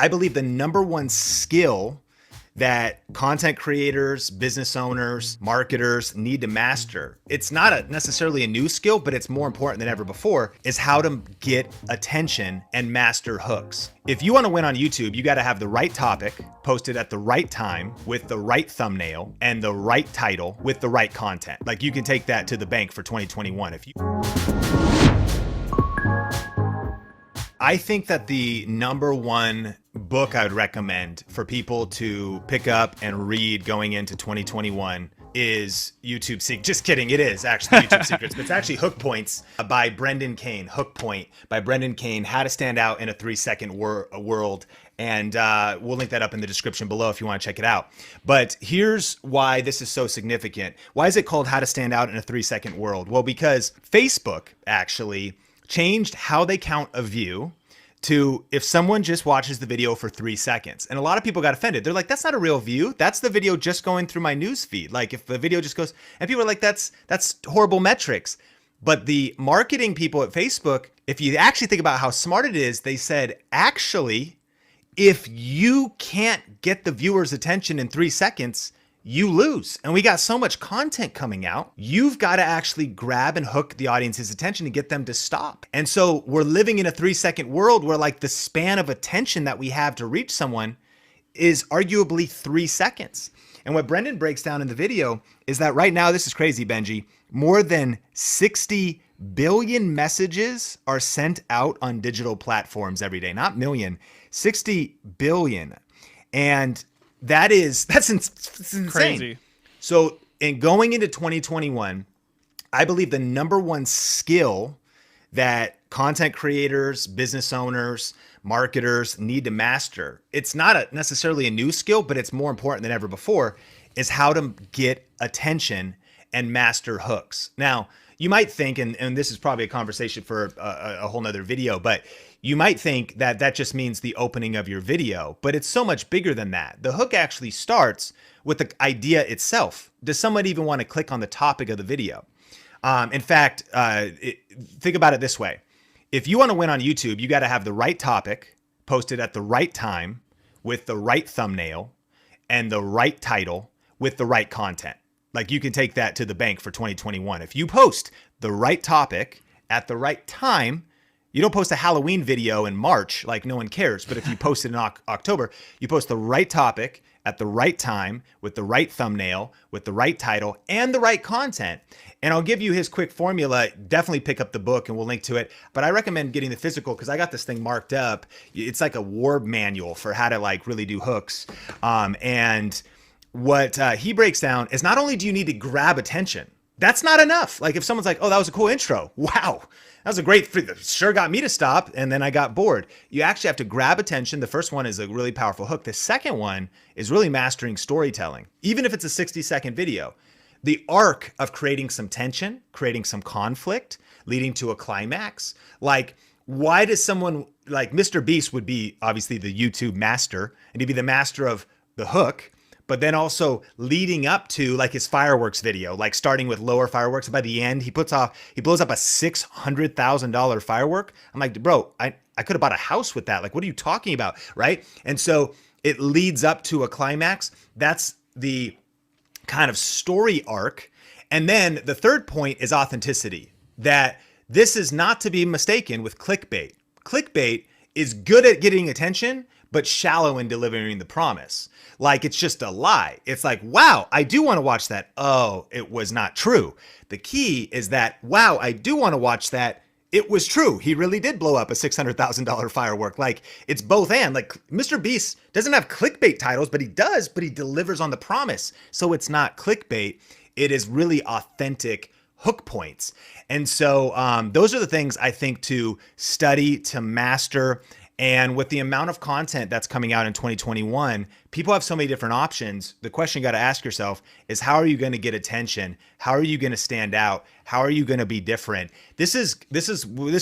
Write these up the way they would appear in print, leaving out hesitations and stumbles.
I believe the number one skill that content creators, business owners, marketers need to master. It's not necessarily a new skill, but it's more important than ever before, is how to get attention and master hooks. If you want to win on YouTube, you got to have the right topic posted at the right time with the right thumbnail and the right title with the right content. Like, you can take that to the bank for 2021 if you. I think that the number one book I would recommend for people to pick up and read going into 2021 is YouTube Secrets. Just kidding, it is actually YouTube Secrets, but it's actually Hook Points by Brendan Kane. Hook Point by Brendan Kane, How to Stand Out in a 3-Second World. And we'll link that up in the description below if you want to check it out. But here's why this is so significant. Why is it called How to Stand Out in a 3-Second World? Well, because Facebook actually changed how they count a view to if someone just watches the video for 3 seconds. And a lot of people got offended. They're like, that's not a real view. That's the video just going through my news feed. Like, if the video just goes, and people are like, that's horrible metrics. But the marketing people at Facebook, if you actually think about how smart it is, they said, actually, if you can't get the viewer's attention in 3 seconds, you lose. And we got so much content coming out. You've got to actually grab and hook the audience's attention to get them to stop. And so we're living in a 3-second world where, like, the span of attention that we have to reach someone is arguably 3 seconds. And what Brendan breaks down in the video is that right now, this is crazy, Benji, more than 60 billion messages are sent out on digital platforms every day. Not million, 60 billion. And that's insane. Crazy. So in going into 2021, I believe the number one skill that content creators, business owners, marketers need to master, it's not necessarily a new skill, but it's more important than ever before, is how to get attention and master hooks. Now, you might think, and this is probably a conversation for a whole nother video, but you might think that that just means the opening of your video, but it's so much bigger than that. The hook actually starts with the idea itself. Does someone even want to click on the topic of the video? In fact, think about it this way. If you want to win on YouTube, you got to have the right topic posted at the right time with the right thumbnail and the right title with the right content. Like, you can take that to the bank for 2021. If you post the right topic at the right time, you don't post a Halloween video in March, like no one cares. But if you post it in October, you post the right topic at the right time with the right thumbnail, with the right title and the right content. And I'll give you his quick formula. Definitely pick up the book and we'll link to it. But I recommend getting the physical because I got this thing marked up. It's like a war manual for how to, like, really do hooks. And what he breaks down is, not only do you need to grab attention, that's not enough. Like, if someone's like, oh, that was a cool intro. Wow. That was a great, sure got me to stop. And then I got bored. You actually have to grab attention. The first one is a really powerful hook. The second one is really mastering storytelling. Even if it's a 60-second video, the arc of creating some tension, creating some conflict, leading to a climax. Like, why does someone like Mr. Beast would be obviously the YouTube master, and he'd be the master of the hook, but then also leading up to, like, his fireworks video, like starting with lower fireworks. And by the end, he blows up a $600,000 firework. I'm like, bro, I could have bought a house with that. Like, what are you talking about? Right. And so it leads up to a climax. That's the kind of story arc. And then the third point is authenticity, that this is not to be mistaken with clickbait. Clickbait is good at getting attention, but shallow in delivering the promise. Like, it's just a lie. It's like, wow, I do want to watch that. Oh, it was not true. The key is that, wow, I do want to watch that. It was true. He really did blow up a $600,000 firework. Like, it's both and. Like, Mr. Beast doesn't have clickbait titles, but he does, but he delivers on the promise. So it's not clickbait. It is really authentic hook points. And so those are the things I think to study, to master. And with the amount of content that's coming out in 2021, people have so many different options. The question you got to ask yourself is, how are you going to get attention? How are you going to stand out? How are you going to be different? This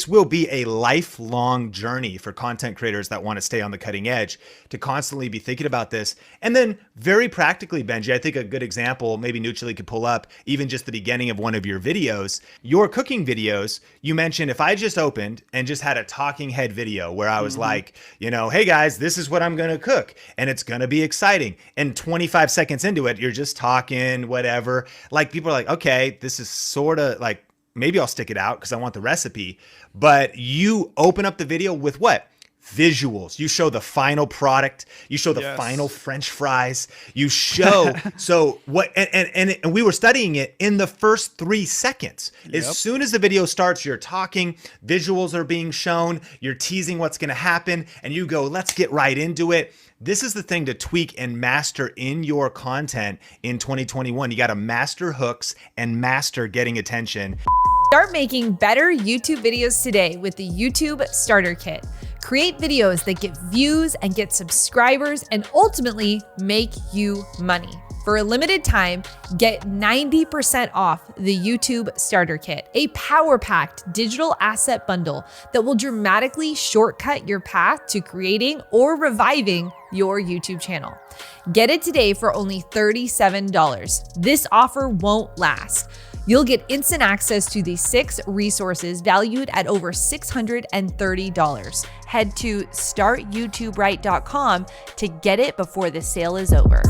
will be a lifelong journey for content creators that want to stay on the cutting edge, to constantly be thinking about this. And then very practically, Benji, I think a good example, maybe Nutrily could pull up even just the beginning of one of your videos, your cooking videos. You mentioned, if I just opened and just had a talking head video where I was like, you know, hey guys, this is what I'm going to cook and it's going to be exciting. And 25 seconds into it, you're just talking, whatever. Like, people are like, okay, this is sort of like, maybe I'll stick it out because I want the recipe. But you open up the video with what? Visuals. You show the final product. You show the final French fries. You show, so what, and we were studying it in the first 3 seconds. As soon as the video starts, you're talking, visuals are being shown, you're teasing what's going to happen, and you go, let's get right into it. This is the thing to tweak and master in your content in 2021. You got to master hooks and master getting attention. Start making better YouTube videos today with the YouTube Starter Kit. Create videos that get views and get subscribers and ultimately make you money. For a limited time, get 90% off the YouTube Starter Kit, a power-packed digital asset bundle that will dramatically shortcut your path to creating or reviving your YouTube channel. Get it today for only $37. This offer won't last. You'll get instant access to these 6 resources valued at over $630. Head to startyoutuberight.com to get it before the sale is over.